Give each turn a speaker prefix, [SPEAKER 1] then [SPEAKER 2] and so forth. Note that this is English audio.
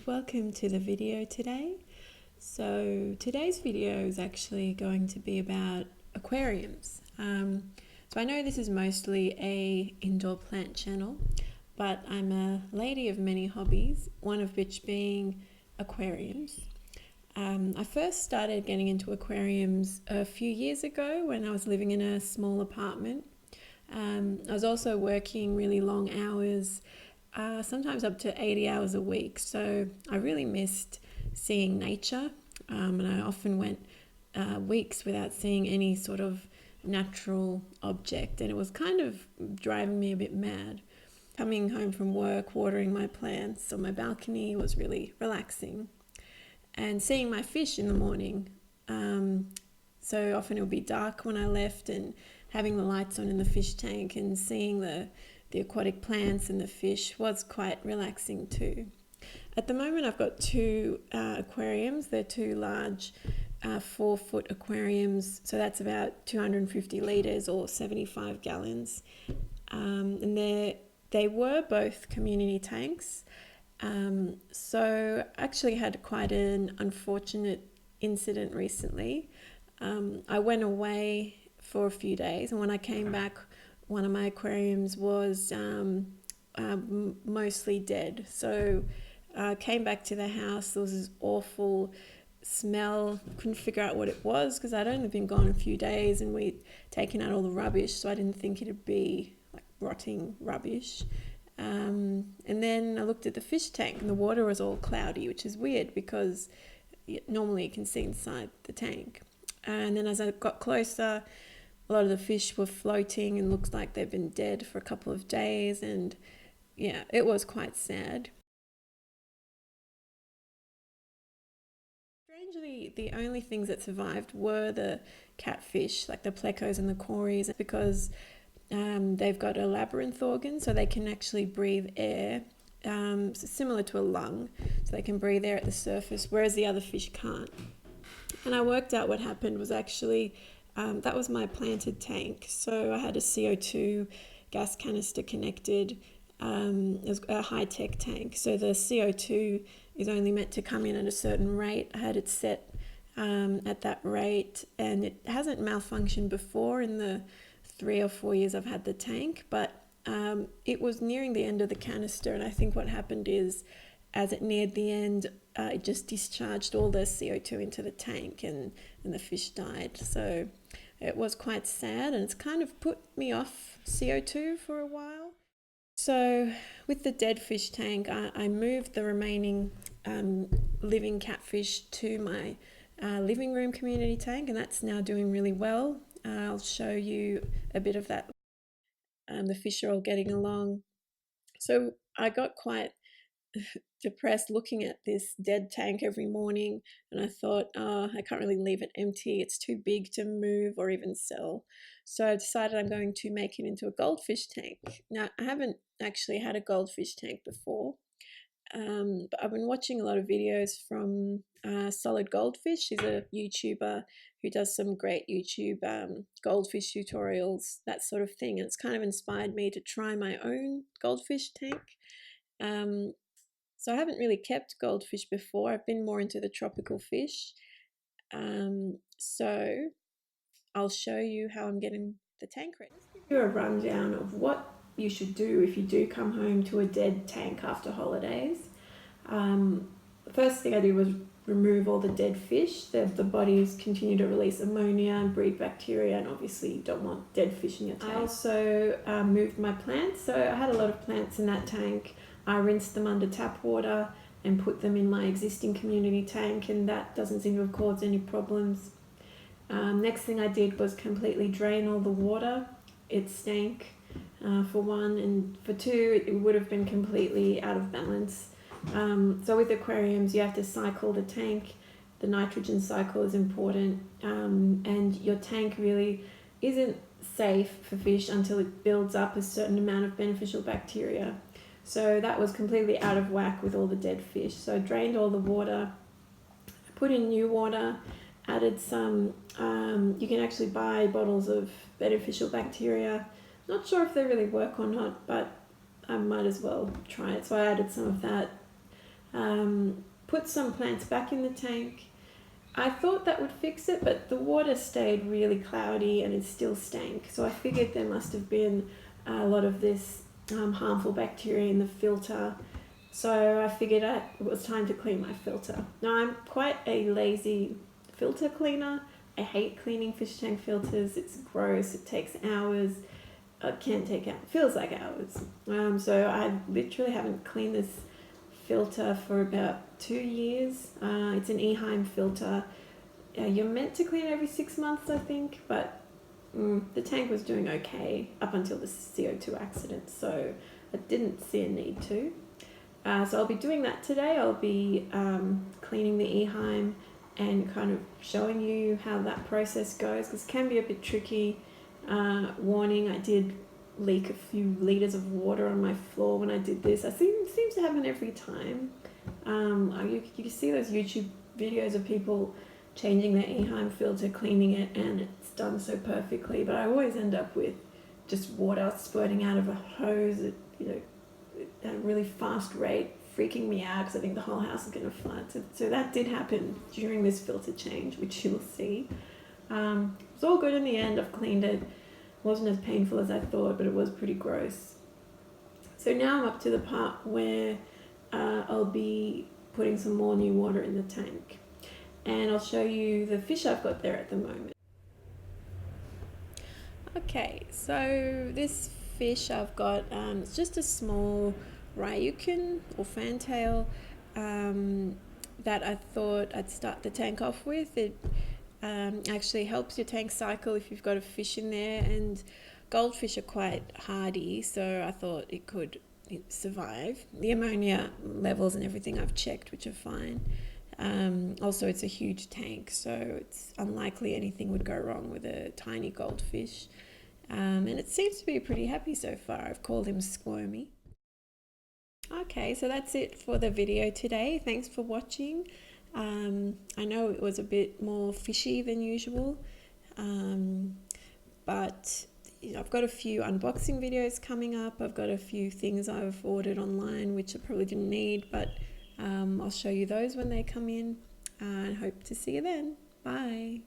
[SPEAKER 1] welcome to the video today. So today's video is actually going to be about aquariums. So I know this is mostly a indoor plant channel, but I'm a lady of many hobbies, one of which being aquariums. I first started getting into aquariums a few years ago when I was living in a small apartment. I was also working really long hours, sometimes up to 80 hours a week. So I really missed seeing nature, and I often went weeks without seeing any sort of natural object, and it was kind of driving me a bit mad. Coming home from work, watering my plants on my balcony was really relaxing, and seeing my fish in the morning. So often it would be dark when I left, and having the lights on in the fish tank and seeing the aquatic plants and the fish was quite relaxing too. At the moment I've got two aquariums. They're two large 4-foot aquariums, so that's about 250 litres or 75 gallons. And they were both community tanks. So I actually had quite an unfortunate incident recently. I went away for a few days, and when I came back, one of my aquariums was mostly dead. So I came back to the house. There was this awful smell. Couldn't figure out what it was because I'd only been gone a few days and we'd taken out all the rubbish, so I didn't think it'd be like rotting rubbish. And then I looked at the fish tank and the water was all cloudy, which is weird because normally you can see inside the tank. And then as I got closer, a lot of the fish were floating and looks like they've been dead for a couple of days, and yeah, it was quite sad. Strangely, the only things that survived were the catfish, like the plecos and the cories, because they've got a labyrinth organ, so they can actually breathe air, similar to a lung, so they can breathe air at the surface, whereas the other fish can't. And I worked out what happened was actually that was my planted tank. So I had a CO2 gas canister connected. It was a high-tech tank. So the CO2 is only meant to come in at a certain rate. I had it set at that rate, and it hasn't malfunctioned before in the 3 or 4 years I've had the tank, but it was nearing the end of the canister, and I think what happened is as it neared the end, it just discharged all the CO2 into the tank, and the fish died. So it was quite sad, and it's kind of put me off CO2 for a while. So with the dead fish tank, I moved the remaining living catfish to my living room community tank, and that's now doing really well. I'll show you a bit of that. The fish are all getting along. So I got quite depressed looking at this dead tank every morning, and I thought, oh, I can't really leave it empty. It's too big to move or even sell. So I decided I'm going to make it into a goldfish tank. Now, I haven't actually had a goldfish tank before, but I've been watching a lot of videos from Solid Goldfish. She's a YouTuber who does some great YouTube goldfish tutorials, that sort of thing. And it's kind of inspired me to try my own goldfish tank. So I haven't really kept goldfish before. I've been more into the tropical fish. So I'll show you how I'm getting the tank ready. Let's give you a rundown of what you should do if you do come home to a dead tank after holidays. The first thing I did was remove all the dead fish. The bodies continue to release ammonia and breed bacteria, and obviously you don't want dead fish in your tank. I also moved my plants. So I had a lot of plants in that tank. I rinsed them under tap water and put them in my existing community tank, and that doesn't seem to have caused any problems. Next thing I did was completely drain all the water. It stank for one, and for two it would have been completely out of balance. So with aquariums you have to cycle the tank. The nitrogen cycle is important, and your tank really isn't safe for fish until it builds up a certain amount of beneficial bacteria. So that was completely out of whack with all the dead fish. So I drained all the water, put in new water, added some, you can actually buy bottles of beneficial bacteria. Not sure if they really work or not, but I might as well try it. So I added some of that. Put some plants back in the tank. I thought that would fix it, but the water stayed really cloudy and it still stank. So I figured there must have been a lot of this harmful bacteria in the filter. So I figured it was time to clean my filter. Now I'm quite a lazy filter cleaner. I hate cleaning fish tank filters. It's gross. It takes hours. It can take out. Feels like hours. So I literally haven't cleaned this filter for about 2 years. It's an Eheim filter. You're meant to clean it every 6 months, I think, but the tank was doing okay up until the CO2 accident, so I didn't see a need to. So I'll be doing that today. I'll be cleaning the Eheim and kind of showing you how that process goes, because it can be a bit tricky. Warning, I did leak a few liters of water on my floor when I did this. It seems to happen every time. You see those YouTube videos of people changing their Eheim filter, cleaning it, and it's done so perfectly, but I always end up with just water spurting out of a hose at, at a really fast rate, freaking me out because I think the whole house is going to flood. So that did happen during this filter change, which you'll see. It was all good in the end. I've cleaned it. It wasn't as painful as I thought, but it was pretty gross. So now I'm up to the part where I'll be putting some more new water in the tank. And I'll show you the fish I've got there at the moment. Okay, so this fish I've got, it's just a small ryukin or fantail that I thought I'd start the tank off with. It actually helps your tank cycle if you've got a fish in there, and goldfish are quite hardy, so I thought it could survive. The ammonia levels and everything I've checked, which are fine. Also, it's a huge tank, so it's unlikely anything would go wrong with a tiny goldfish. And it seems to be pretty happy so far. I've called him Squirmy. Okay, so that's it for the video today. Thanks for watching. I know it was a bit more fishy than usual, but I've got a few unboxing videos coming up. I've got a few things I've ordered online which I probably didn't need, but I'll show you those when they come in, and hope to see you then. Bye.